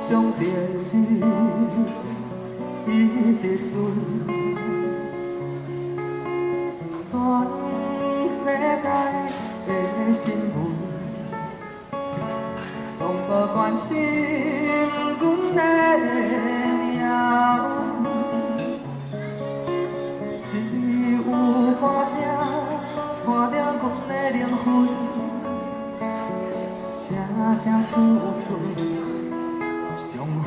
种电视一直存，全世界的新闻，拢无关心阮的命运，只有歌声伴着阮的灵魂，声声唱出伤痕。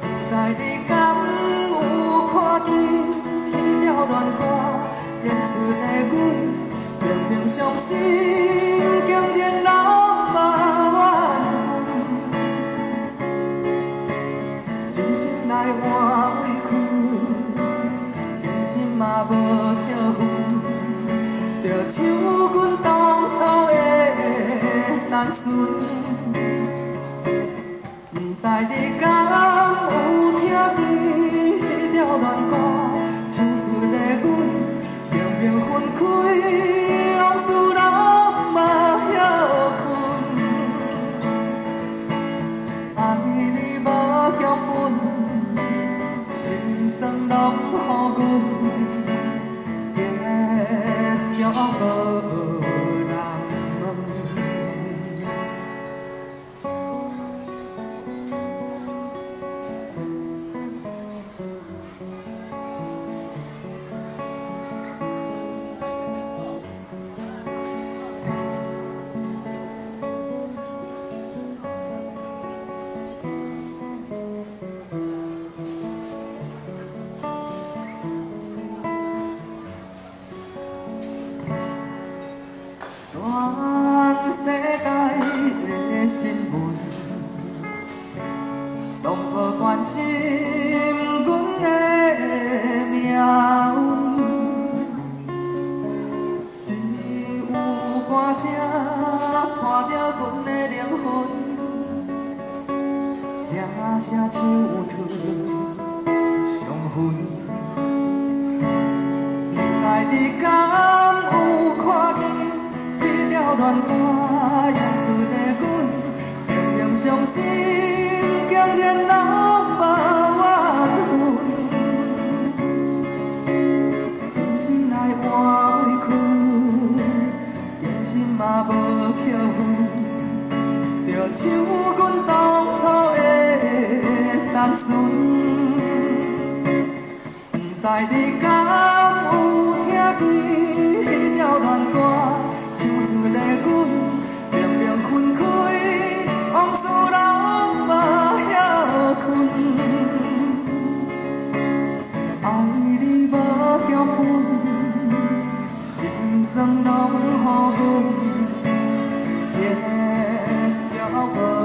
不知你敢有看见迄条恋歌演出的阮，明明伤心，竟然拢无怨恨，真心来换委屈，真心嘛无扣分，就像阮当初的单纯。不知你敢有听见迄条恋歌唱出的阮，明明分开，往事拢无休困。爱你无强本，心酸拢予阮，结局无人问。全世界的新闻，拢无关心阮的命运，只有歌声伴着阮的灵魂，声声唱出伤痕。不知你敢有看见迄条恋歌演出的阮，明明伤心，竟然拢无怨恨，真心来换委屈，真心嘛无扣分，就像阮当初的单纯。不知你敢有听见迄条恋歌唱出的阮，明明分开，往事拢无休困。爱你无强本，心酸拢予阮，结局无。